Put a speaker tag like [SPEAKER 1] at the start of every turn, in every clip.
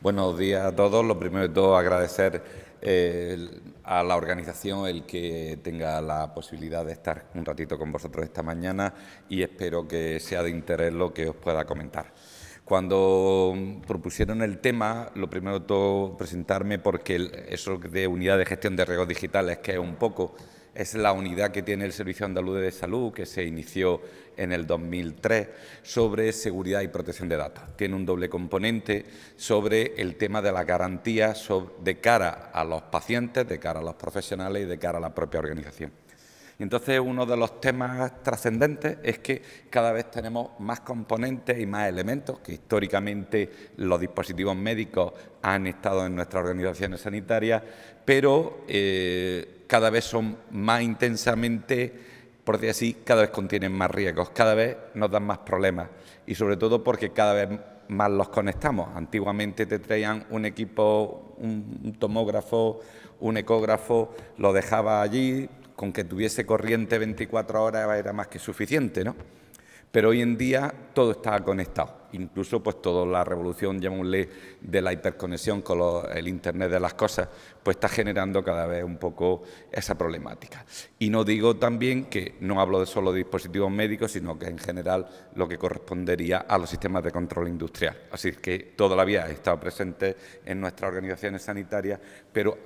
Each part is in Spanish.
[SPEAKER 1] Buenos días a todos. Lo primero de todo, agradecer a la organización el que tenga la posibilidad de estar un ratito con vosotros esta mañana y espero que sea de interés lo que os pueda comentar. Cuando propusieron el tema, lo primero de todo presentarme porque eso de unidad de gestión de riesgos digitales, que es la unidad que tiene el Servicio Andaluz de Salud, que se inició en el 2003, sobre seguridad y protección de datos. Tiene un doble componente sobre el tema de la garantía de cara a los pacientes, de cara a los profesionales y de cara a la propia organización. Y entonces uno de los temas trascendentes es que cada vez tenemos más componentes y más elementos que históricamente los dispositivos médicos han estado en nuestras organizaciones sanitarias, pero cada vez son más intensamente, por decir así, cada vez contienen más riesgos, cada vez nos dan más problemas y sobre todo porque cada vez más los conectamos. Antiguamente te traían un equipo, un tomógrafo, un ecógrafo, lo dejaba allí, con que tuviese corriente 24 horas era más que suficiente, ¿no? Pero hoy en día todo está conectado, incluso pues toda la revolución, llamémosle, de la hiperconexión con el Internet de las cosas, pues está generando cada vez un poco esa problemática. Y no digo también que no hablo de solo de dispositivos médicos, sino que en general lo que correspondería a los sistemas de control industrial. Así que toda la vida he estado presente en nuestras organizaciones sanitarias, pero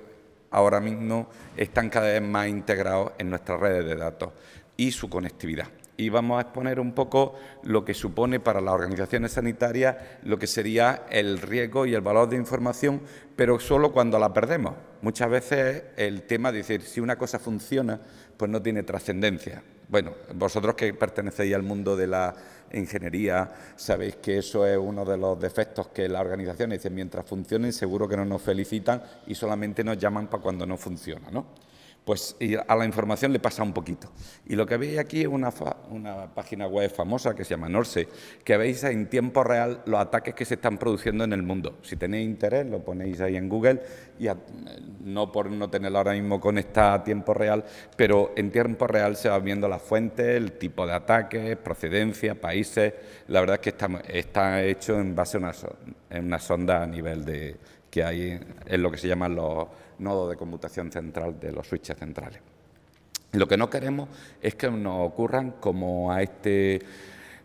[SPEAKER 1] ahora mismo están cada vez más integrados en nuestras redes de datos y su conectividad. Y vamos a exponer un poco lo que supone para las organizaciones sanitarias lo que sería el riesgo y el valor de información, pero solo cuando la perdemos. Muchas veces el tema de decir si una cosa funciona, pues no tiene trascendencia. Bueno, vosotros que pertenecéis al mundo de la ingeniería sabéis que eso es uno de los defectos que las organizaciones dicen, mientras funcionen seguro que no nos felicitan y solamente nos llaman para cuando no funciona, ¿no? Pues a la información le pasa un poquito. Y lo que veis aquí es una página web famosa que se llama Norse, que veis en tiempo real los ataques que se están produciendo en el mundo. Si tenéis interés, lo ponéis ahí en Google, y no por no tenerlo ahora mismo conectado a tiempo real, pero en tiempo real se va viendo las fuentes, el tipo de ataques, procedencia, países. La verdad es que está hecho en base a una sonda a nivel que hay en lo que se llaman los nodos de conmutación central de los switches centrales. Lo que no queremos es que nos ocurran como a este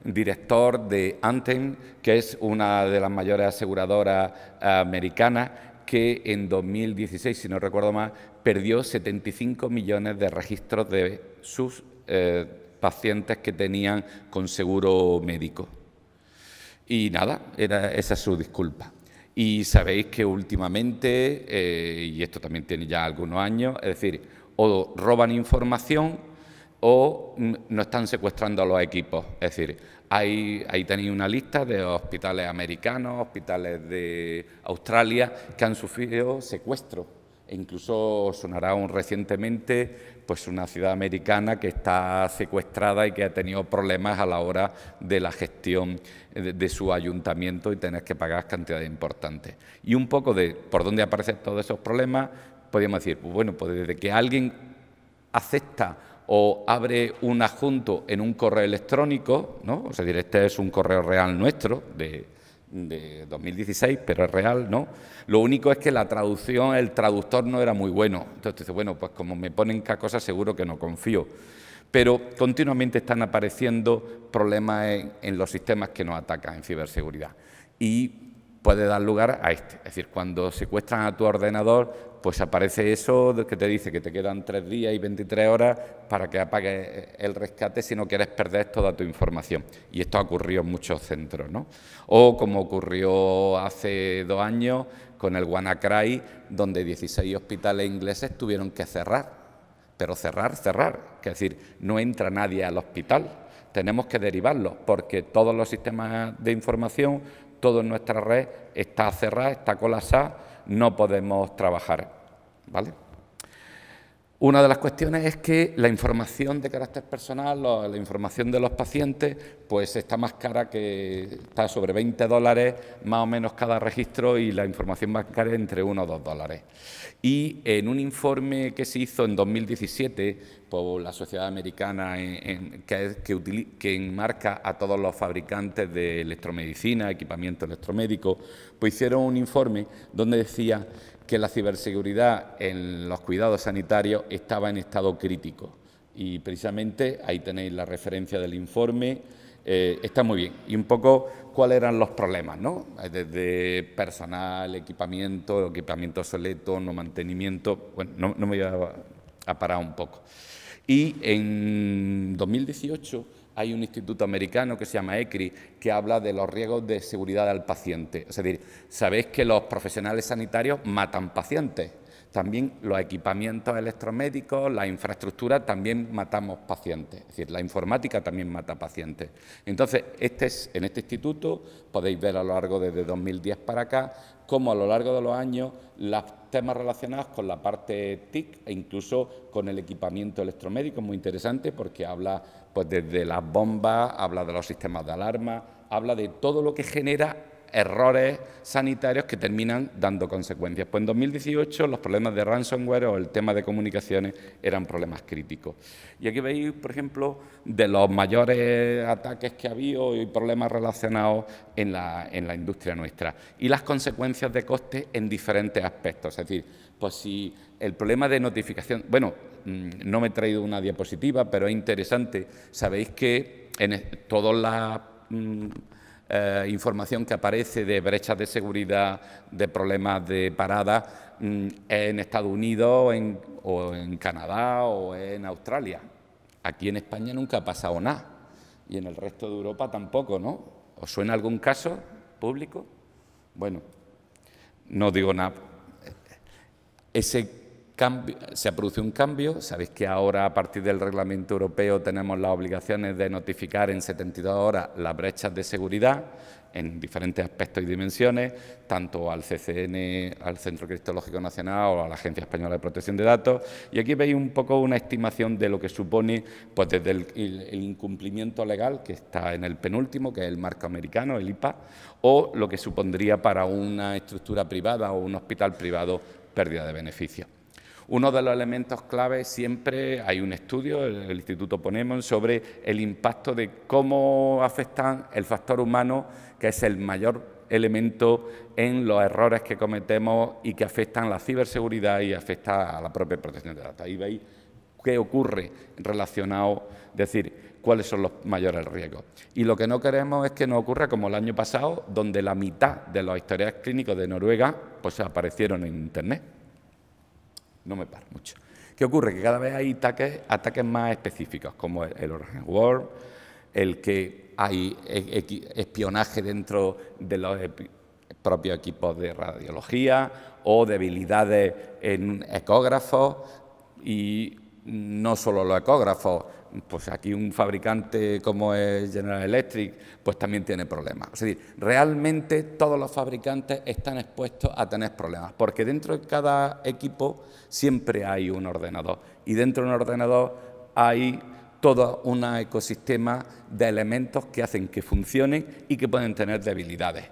[SPEAKER 1] director de Anthem, que es una de las mayores aseguradoras americanas, que en 2016, si no recuerdo mal, perdió 75 millones de registros de sus pacientes que tenían con seguro médico. Y nada, esa es su disculpa. Y sabéis que últimamente, y esto también tiene ya algunos años, es decir, o roban información o no están secuestrando a los equipos. Es decir, ahí tenéis una lista de hospitales americanos, hospitales de Australia que han sufrido secuestros. E incluso sonará recientemente pues una ciudad americana que está secuestrada y que ha tenido problemas a la hora de la gestión de su ayuntamiento y tener que pagar cantidades importantes. Y un poco de por dónde aparecen todos esos problemas, podríamos decir, pues bueno, pues desde que alguien acepta o abre un adjunto en un correo electrónico, ¿no? O sea, este es un correo real nuestro de 2016, pero es real, ¿no? Lo único es que la traducción, el traductor no era muy bueno. Entonces dices, bueno, pues como me ponen cada cosa seguro que no confío. Pero continuamente están apareciendo problemas en los sistemas que nos atacan en ciberseguridad. Y puede dar lugar a este. Es decir, cuando secuestran a tu ordenador, pues aparece eso que te dice que te quedan 3 días y 23 horas para que apagues el rescate si no quieres perder toda tu información. Y esto ha ocurrido en muchos centros, ¿no? O como ocurrió hace 2 años con el WannaCry, donde 16 hospitales ingleses tuvieron que cerrar. Pero cerrar, es decir, no entra nadie al hospital, tenemos que derivarlo, porque todos los sistemas de información, toda nuestra red está cerrada, está colapsada, no podemos trabajar, ¿vale? Una de las cuestiones es que la información de carácter personal, la información de los pacientes, pues está más cara, que está sobre $20 más o menos cada registro, y la información bancaria entre $1 o $2. Y en un informe que se hizo en 2017 por la Sociedad Americana que enmarca a todos los fabricantes de electromedicina, equipamiento electromédico, pues hicieron un informe donde decía que la ciberseguridad en los cuidados sanitarios estaba en estado crítico. Y precisamente ahí tenéis la referencia del informe. Está muy bien. Y un poco cuáles eran los problemas, ¿no? Desde personal, equipamiento obsoleto, no mantenimiento. Bueno, no me voy a parar un poco. Y en 2018 hay un instituto americano que se llama ECRI, que habla de los riesgos de seguridad al paciente. Es decir, sabéis que los profesionales sanitarios matan pacientes. También los equipamientos electromédicos, la infraestructura, también matamos pacientes. Es decir, la informática también mata pacientes. Entonces, en este instituto podéis ver a lo largo desde 2010 para acá cómo a lo largo de los años los temas relacionados con la parte TIC e incluso con el equipamiento electromédico es muy interesante, porque habla pues desde las bombas, habla de los sistemas de alarma, habla de todo lo que genera errores sanitarios que terminan dando consecuencias. Pues en 2018 los problemas de ransomware o el tema de comunicaciones eran problemas críticos. Y aquí veis, por ejemplo, de los mayores ataques que ha habido y problemas relacionados en la industria nuestra, y las consecuencias de coste en diferentes aspectos. Es decir, pues si el problema de notificación... Bueno, no me he traído una diapositiva, pero es interesante. Sabéis que en todas las... información que aparece de brechas de seguridad, de problemas de parada, en Estados Unidos o en Canadá o en Australia. Aquí en España nunca ha pasado nada, y en el resto de Europa tampoco, ¿no? ¿Os suena algún caso público? Bueno, no digo nada. Se ha producido un cambio. Sabéis que ahora, a partir del Reglamento Europeo, tenemos las obligaciones de notificar en 72 horas las brechas de seguridad en diferentes aspectos y dimensiones, tanto al CCN, al Centro Criptológico Nacional o a la Agencia Española de Protección de Datos. Y aquí veis un poco una estimación de lo que supone, pues desde el incumplimiento legal, que está en el penúltimo, que es el marco americano, el IPA, o lo que supondría para una estructura privada o un hospital privado pérdida de beneficios. Uno de los elementos clave, siempre hay un estudio, el Instituto Ponemon, sobre el impacto de cómo afecta el factor humano, que es el mayor elemento en los errores que cometemos y que afectan a la ciberseguridad y afecta a la propia protección de datos. Ahí veis qué ocurre relacionado, es decir, cuáles son los mayores riesgos. Y lo que no queremos es que nos ocurra como el año pasado, donde la mitad de los historiales clínicos de Noruega pues aparecieron en Internet. No me paro mucho. ¿Qué ocurre? Que cada vez hay ataques más específicos, como el ransomware, el que hay espionaje dentro de los propios equipos de radiología o debilidades en ecógrafos, y no solo los ecógrafos. Pues aquí un fabricante como es General Electric, pues también tiene problemas. Es decir, realmente todos los fabricantes están expuestos a tener problemas, porque dentro de cada equipo siempre hay un ordenador, y dentro de un ordenador hay todo un ecosistema de elementos que hacen que funcionen y que pueden tener debilidades,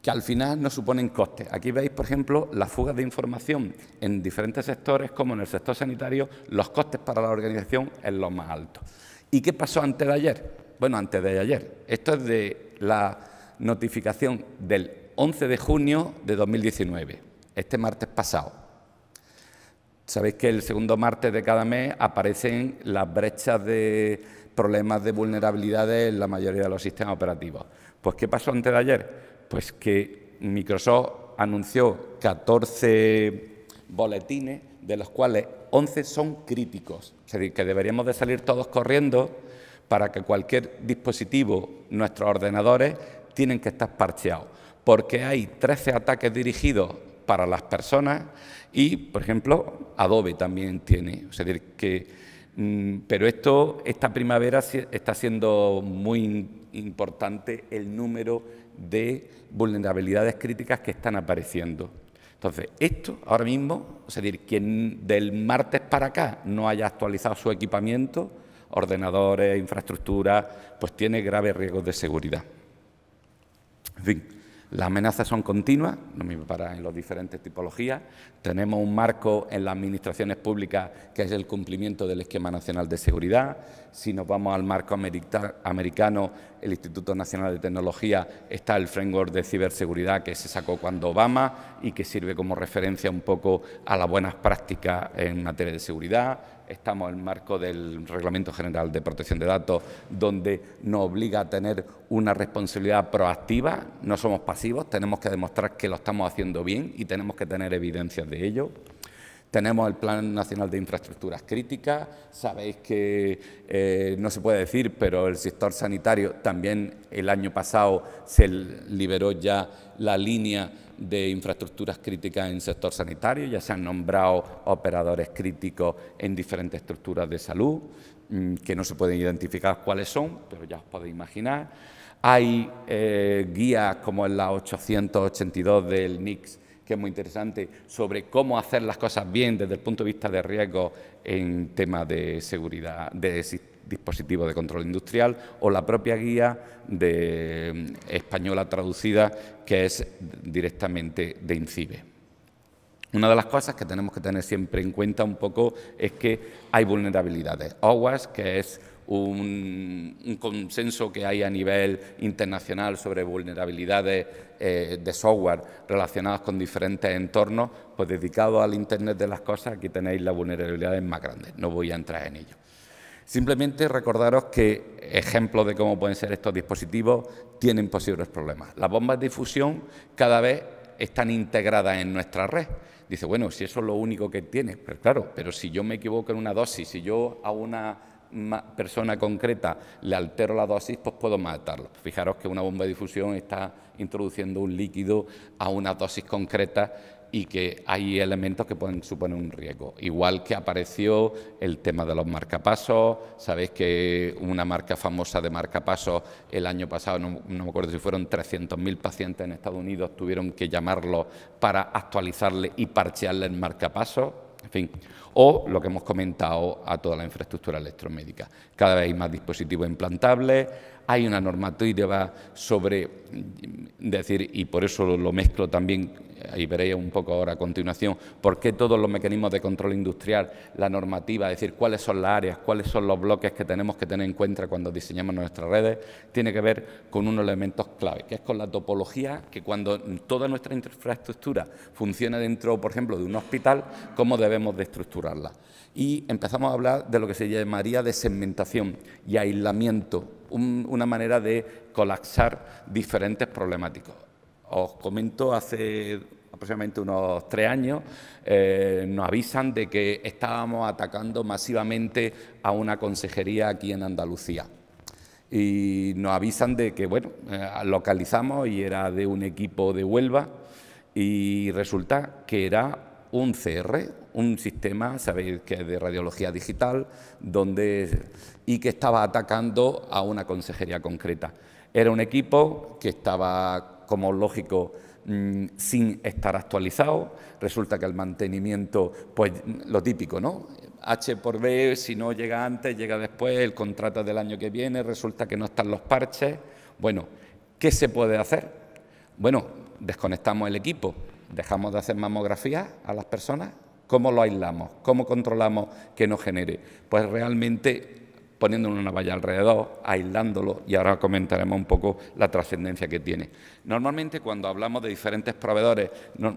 [SPEAKER 1] que al final no suponen costes. Aquí veis, por ejemplo, las fugas de información en diferentes sectores, como en el sector sanitario, los costes para la organización es lo más alto. ¿Y qué pasó antes de ayer? Bueno, antes de ayer. Esto es de la notificación del 11 de junio de 2019, este martes pasado. Sabéis que el segundo martes de cada mes aparecen las brechas de problemas de vulnerabilidades en la mayoría de los sistemas operativos. Pues, ¿qué pasó antes de ayer? Pues que Microsoft anunció 14 boletines, de los cuales 11 son críticos. Es decir, que deberíamos de salir todos corriendo para que cualquier dispositivo, nuestros ordenadores, tienen que estar parcheados, porque hay 13 ataques dirigidos para las personas y, por ejemplo, Adobe también tiene. Es decir, que, pero esta primavera está siendo muy importante el número de vulnerabilidades críticas que están apareciendo. Entonces, esto ahora mismo, es decir, quien del martes para acá no haya actualizado su equipamiento, ordenadores, infraestructura, pues tiene graves riesgos de seguridad. En fin, las amenazas son continuas, no me para en las diferentes tipologías. Tenemos un marco en las administraciones públicas que es el cumplimiento del Esquema Nacional de Seguridad. Si nos vamos al marco americano, el Instituto Nacional de Tecnología, está el framework de ciberseguridad que se sacó cuando Obama y que sirve como referencia un poco a las buenas prácticas en materia de seguridad. Estamos en el marco del Reglamento General de Protección de Datos, donde nos obliga a tener una responsabilidad proactiva. No somos pasivos, tenemos que demostrar que lo estamos haciendo bien y tenemos que tener evidencias de ello. Tenemos el Plan Nacional de Infraestructuras Críticas. Sabéis que no se puede decir, pero el sector sanitario también el año pasado se liberó ya la línea de infraestructuras críticas en el sector sanitario. Ya se han nombrado operadores críticos en diferentes estructuras de salud, que no se pueden identificar cuáles son, pero ya os podéis imaginar. Hay guías como en la 882 del NICS, que es muy interesante, sobre cómo hacer las cosas bien desde el punto de vista de riesgo en temas de seguridad, de dispositivos de control industrial, o la propia guía española traducida, que es directamente de INCIBE. Una de las cosas que tenemos que tener siempre en cuenta un poco es que hay vulnerabilidades. OWASP, que es un consenso que hay a nivel internacional sobre vulnerabilidades de software relacionadas con diferentes entornos, pues dedicados al Internet de las cosas, aquí tenéis las vulnerabilidades más grandes, no voy a entrar en ello. Simplemente recordaros que ejemplos de cómo pueden ser estos dispositivos tienen posibles problemas. Las bombas de difusión cada vez están integradas en nuestra red. Dice, bueno, si eso es lo único que tiene, pero claro, pero si yo me equivoco en una dosis, si yo a una persona concreta le altero la dosis, pues puedo matarlo. Fijaros que una bomba de difusión está introduciendo un líquido a una dosis concreta y que hay elementos que pueden suponer un riesgo. Igual que apareció el tema de los marcapasos. Sabéis que una marca famosa de marcapasos el año pasado, no me acuerdo si fueron 300.000 pacientes en Estados Unidos, tuvieron que llamarlo para actualizarle y parchearle el marcapasos. En fin, o lo que hemos comentado a toda la infraestructura electromédica. Cada vez hay más dispositivos implantables, hay una normativa sobre, decir, y por eso lo mezclo también, ahí veréis un poco ahora a continuación, por qué todos los mecanismos de control industrial, la normativa, es decir, cuáles son las áreas, cuáles son los bloques que tenemos que tener en cuenta cuando diseñamos nuestras redes, tiene que ver con unos elementos clave, que es con la topología, que cuando toda nuestra infraestructura funciona dentro, por ejemplo, de un hospital, cómo debemos de estructurarla. Y empezamos a hablar de lo que se llamaría de segmentación y aislamiento, una manera de colapsar diferentes problemáticas. Os comento, hace aproximadamente unos 3 años, nos avisan de que estábamos atacando masivamente a una consejería aquí en Andalucía. Y nos avisan de que, bueno, localizamos y era de un equipo de Huelva y resulta que era un CR, un sistema, sabéis que es de radiología digital, y que estaba atacando a una consejería concreta. Era un equipo que estaba, como lógico, sin estar actualizado. Resulta que el mantenimiento, pues lo típico, ¿no? H por B, si no llega antes, llega después, el contrato del año que viene, resulta que no están los parches. Bueno, ¿qué se puede hacer? Bueno, desconectamos el equipo, dejamos de hacer mamografías a las personas. ¿Cómo lo aislamos? ¿Cómo controlamos que no genere? Pues realmente poniéndole una valla alrededor, aislándolo, y ahora comentaremos un poco la trascendencia que tiene. Normalmente, cuando hablamos de diferentes proveedores,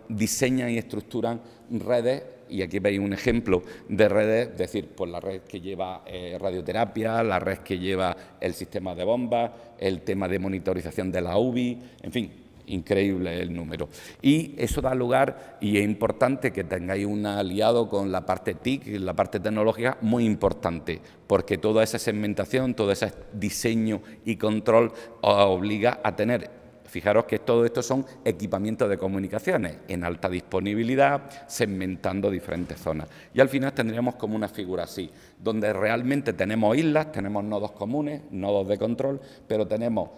[SPEAKER 1] diseñan y estructuran redes, y aquí veis un ejemplo de redes, es decir, pues la red que lleva radioterapia, la red que lleva el sistema de bombas, el tema de monitorización de la UBI, en fin, increíble el número. Y eso da lugar, y es importante que tengáis un aliado con la parte TIC, la parte tecnológica, muy importante, porque toda esa segmentación, todo ese diseño y control os obliga a tener. Fijaros que todo esto son equipamientos de comunicaciones en alta disponibilidad, segmentando diferentes zonas. Y al final tendríamos como una figura así, donde realmente tenemos islas, tenemos nodos comunes, nodos de control, pero tenemos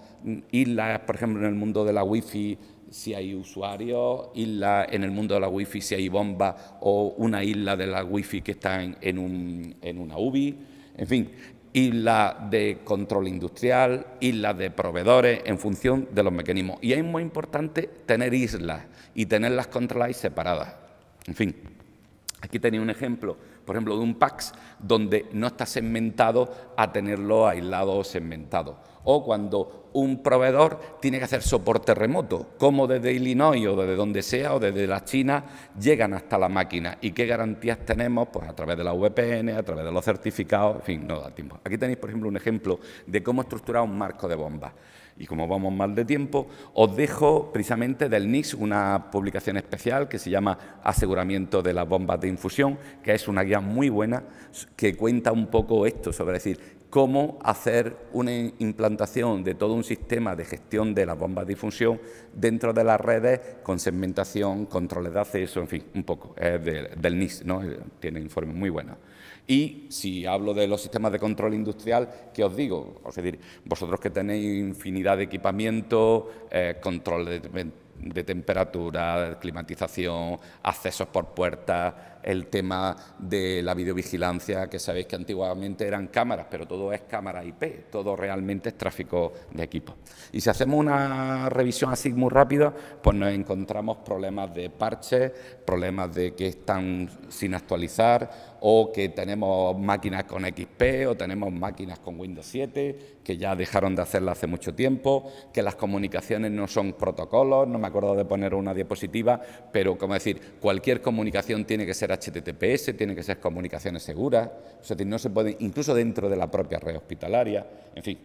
[SPEAKER 1] islas, por ejemplo, en el mundo de la Wi-Fi, si hay usuarios, islas en el mundo de la Wi-Fi, si hay bombas o una isla de la Wi-Fi que está en una UBI, en fin, islas de control industrial, islas de proveedores, en función de los mecanismos. Y es muy importante tener islas y tenerlas controladas y separadas. En fin, aquí tenéis un ejemplo, por ejemplo, de un PAX donde no está segmentado a tenerlo aislado o segmentado. O cuando un proveedor tiene que hacer soporte remoto, como desde Illinois o desde donde sea o desde la China llegan hasta la máquina. ¿Y qué garantías tenemos? Pues a través de la VPN, a través de los certificados, en fin, no da tiempo. Aquí tenéis, por ejemplo, un ejemplo de cómo estructurar un marco de bombas. Y como vamos mal de tiempo, os dejo precisamente del NICS una publicación especial que se llama Aseguramiento de las bombas de infusión, que es una guía muy buena que cuenta un poco esto, sobre decir, cómo hacer una implantación de todo un sistema de gestión de las bombas de difusión dentro de las redes con segmentación, controles de acceso, en fin, un poco, es del NICS, ¿no? Tiene informes muy buenos. Y si hablo de los sistemas de control industrial, ¿qué os digo? Es decir, vosotros que tenéis infinidad de equipamiento, control de temperatura, climatización, accesos por puertas, el tema de la videovigilancia, que sabéis que antiguamente eran cámaras, pero todo es cámara IP, todo realmente es tráfico de equipos. Y si hacemos una revisión así muy rápida, pues nos encontramos problemas de parches, problemas de que están sin actualizar, o que tenemos máquinas con XP o tenemos máquinas con Windows 7, que ya dejaron de hacerla hace mucho tiempo, que las comunicaciones no son protocolos, no me acuerdo de poner una diapositiva, pero como decir, cualquier comunicación tiene que ser HTTPS, tiene que ser comunicaciones seguras, es decir, no se puede, incluso dentro de la propia red hospitalaria, en fin.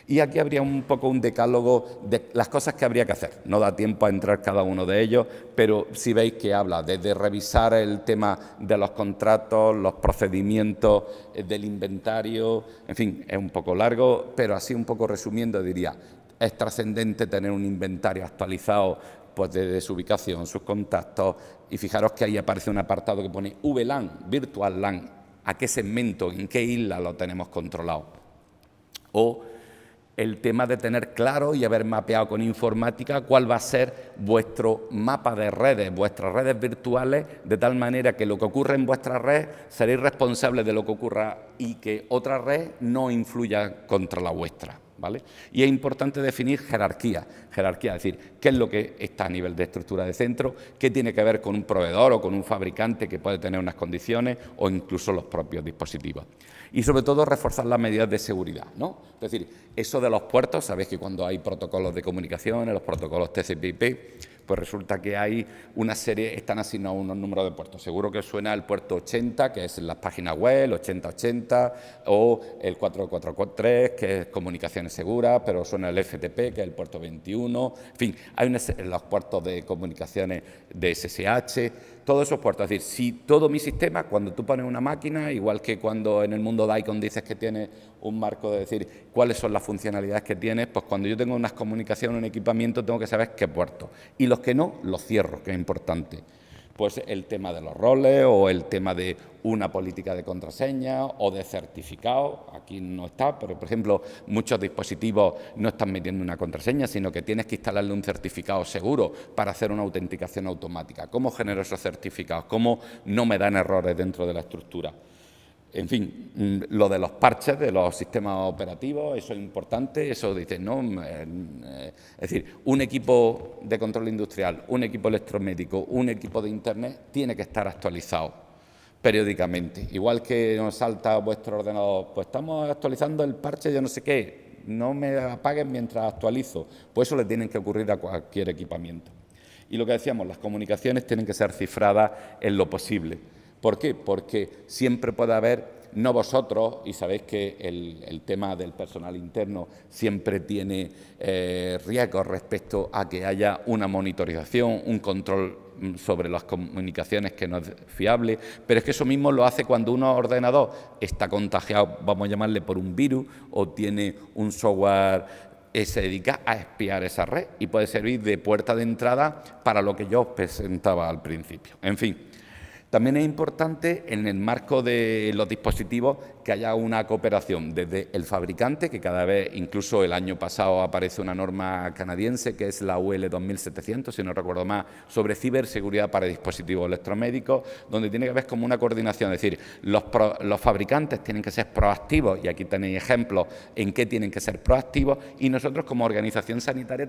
[SPEAKER 1] Y aquí habría un poco un decálogo de las cosas que habría que hacer. No da tiempo a entrar cada uno de ellos, pero si veis que habla desde revisar el tema de los contratos, los procedimientos del inventario, en fin, es un poco largo, pero así un poco resumiendo diría, es trascendente tener un inventario actualizado pues desde su ubicación, sus contactos, y fijaros que ahí aparece un apartado que pone VLAN, Virtual LAN, a qué segmento, en qué isla lo tenemos controlado. O el tema de tener claro y haber mapeado con informática cuál va a ser vuestro mapa de redes, vuestras redes virtuales, de tal manera que lo que ocurre en vuestra red seréis responsables de lo que ocurra y que otra red no influya contra la vuestra, ¿vale? Y es importante definir jerarquía, es decir, qué es lo que está a nivel de estructura de centro, qué tiene que ver con un proveedor o con un fabricante que puede tener unas condiciones o incluso los propios dispositivos. Y sobre todo reforzar las medidas de seguridad, ¿no? Es decir, eso de los puertos, sabéis que cuando hay protocolos de comunicación, los protocolos TCP/IP, pues resulta que hay una serie, están asignados unos números de puertos. Seguro que os suena el puerto 80, que es en las páginas web, el 8080, o el 4443, que es comunicaciones seguras, pero suena el FTP, que es el puerto 21. En fin, hay los puertos de comunicaciones de SSH, todos esos puertos. Es decir, si todo mi sistema, cuando tú pones una máquina, igual que cuando en el mundo DICOM dices que tienes un marco de decir cuáles son las funcionalidades que tienes, pues cuando yo tengo unas comunicaciones, un equipamiento, tengo que saber qué puertos. Y los que no, los cierro, que es importante. Pues el tema de los roles o el tema de una política de contraseña o de certificado, aquí no está, pero por ejemplo muchos dispositivos no están metiendo una contraseña, sino que tienes que instalarle un certificado seguro para hacer una autenticación automática. ¿Cómo genero esos certificados? ¿Cómo no me dan errores dentro de la estructura? En fin, lo de los parches de los sistemas operativos, eso es importante, eso dice, ¿no? Es decir, un equipo de control industrial, un equipo electromédico, un equipo de Internet tiene que estar actualizado periódicamente. Igual que nos salta vuestro ordenador, pues estamos actualizando el parche de no sé qué, no me apaguen mientras actualizo. Pues eso le tiene que ocurrir a cualquier equipamiento. Y lo que decíamos, las comunicaciones tienen que ser cifradas en lo posible. ¿Por qué? Porque siempre puede haber, no vosotros, y sabéis que el tema del personal interno siempre tiene riesgos respecto a que haya una monitorización, un control sobre las comunicaciones que no es fiable, pero es que eso mismo lo hace cuando un ordenador está contagiado, vamos a llamarle por un virus, o tiene un software que se dedica a espiar esa red y puede servir de puerta de entrada para lo que yo os presentaba al principio. En fin. También es importante, en el marco de los dispositivos, que haya una cooperación desde el fabricante, que cada vez, incluso el año pasado aparece una norma canadiense que es la UL 2700, si no recuerdo más, sobre ciberseguridad para dispositivos electromédicos, donde tiene que haber como una coordinación, es decir, los fabricantes tienen que ser proactivos, y aquí tenéis ejemplos en qué tienen que ser proactivos, y nosotros como organización sanitaria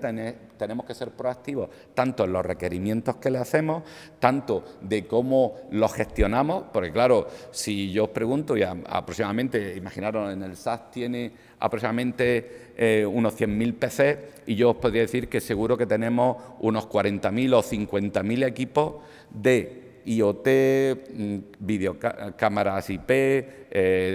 [SPEAKER 1] tenemos que ser proactivos tanto en los requerimientos que le hacemos, tanto de cómo los gestionamos, porque claro, si yo os pregunto, y aproximadamente, imaginaros, en el SAS tiene aproximadamente unos 100.000 PCs, y yo os podría decir que seguro que tenemos unos 40.000 o 50.000 equipos de IoT, videocámaras IP,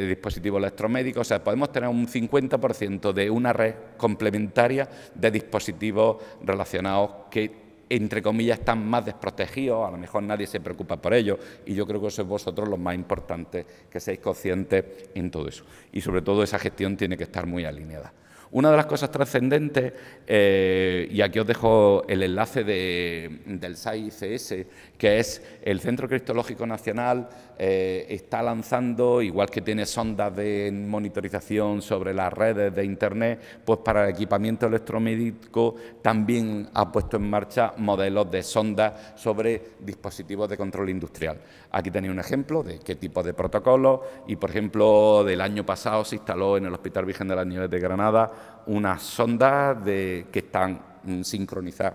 [SPEAKER 1] dispositivos electromédicos. O sea, podemos tener un 50% de una red complementaria de dispositivos relacionados que, entre comillas, están más desprotegidos, a lo mejor nadie se preocupa por ello, y yo creo que sois vosotros los más importantes, que seáis conscientes en todo eso. Y sobre todo esa gestión tiene que estar muy alineada. Una de las cosas trascendentes, y aquí os dejo el enlace del SAI-ICS, que es el Centro Criptológico Nacional, está lanzando, igual que tiene sondas de monitorización sobre las redes de Internet, pues para el equipamiento electromédico también ha puesto en marcha modelos de sondas sobre dispositivos de control industrial. Aquí tenéis un ejemplo de qué tipo de protocolos, y por ejemplo, del año pasado se instaló en el Hospital Virgen de las Nieves de Granada unas sondas que están sincronizadas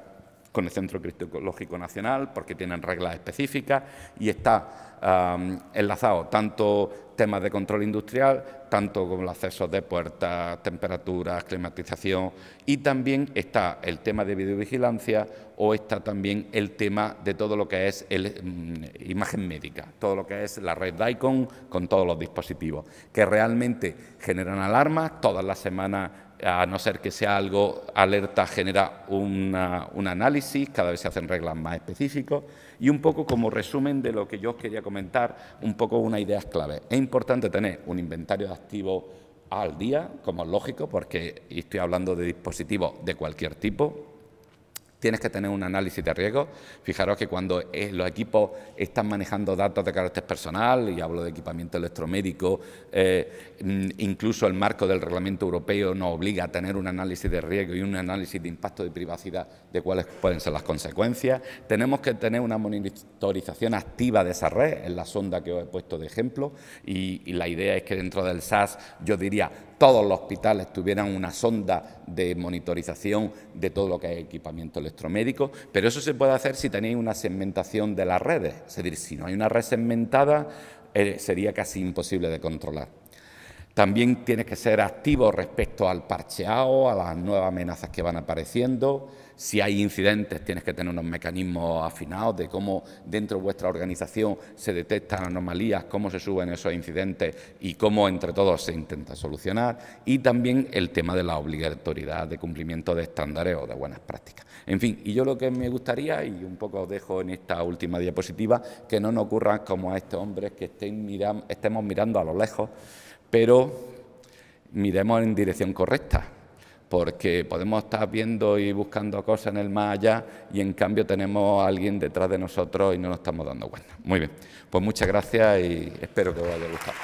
[SPEAKER 1] con el Centro Criptológico Nacional porque tienen reglas específicas, y está enlazado tanto temas de control industrial, tanto con los accesos de puertas, temperaturas, climatización, y también está el tema de videovigilancia, o está también el tema de todo lo que es imagen médica, todo lo que es la red DICOM con todos los dispositivos, que realmente generan alarmas todas las semanas. A no ser que sea algo alerta, genera un análisis, cada vez se hacen reglas más específicas, y un poco como resumen de lo que yo os quería comentar, un poco unas ideas clave. Es importante tener un inventario de activos al día, como es lógico, porque estoy hablando de dispositivos de cualquier tipo. Tienes que tener un análisis de riesgo. Fijaros que cuando los equipos están manejando datos de carácter personal, y hablo de equipamiento electromédico, incluso el marco del Reglamento Europeo nos obliga a tener un análisis de riesgo y un análisis de impacto de privacidad de cuáles pueden ser las consecuencias. Tenemos que tener una monitorización activa de esa red, en la sonda que os he puesto de ejemplo, y la idea es que dentro del SAS, yo diría, todos los hospitales tuvieran una sonda de monitorización de todo lo que es equipamiento electromédico, pero eso se puede hacer si tenéis una segmentación de las redes. Es decir, si no hay una red segmentada, sería casi imposible de controlar. También tienes que ser activo respecto al parcheado, a las nuevas amenazas que van apareciendo. Si hay incidentes, tienes que tener unos mecanismos afinados de cómo dentro de vuestra organización se detectan anomalías, cómo se suben esos incidentes y cómo entre todos se intenta solucionar. Y también el tema de la obligatoriedad de cumplimiento de estándares o de buenas prácticas. En fin, y yo lo que me gustaría, y un poco os dejo en esta última diapositiva, que no nos ocurra como a estos hombres, que estemos mirando a lo lejos, pero miremos en dirección correcta, porque podemos estar viendo y buscando cosas en el más allá, y en cambio tenemos a alguien detrás de nosotros y no nos estamos dando cuenta. Muy bien, pues muchas gracias y espero que os haya gustado.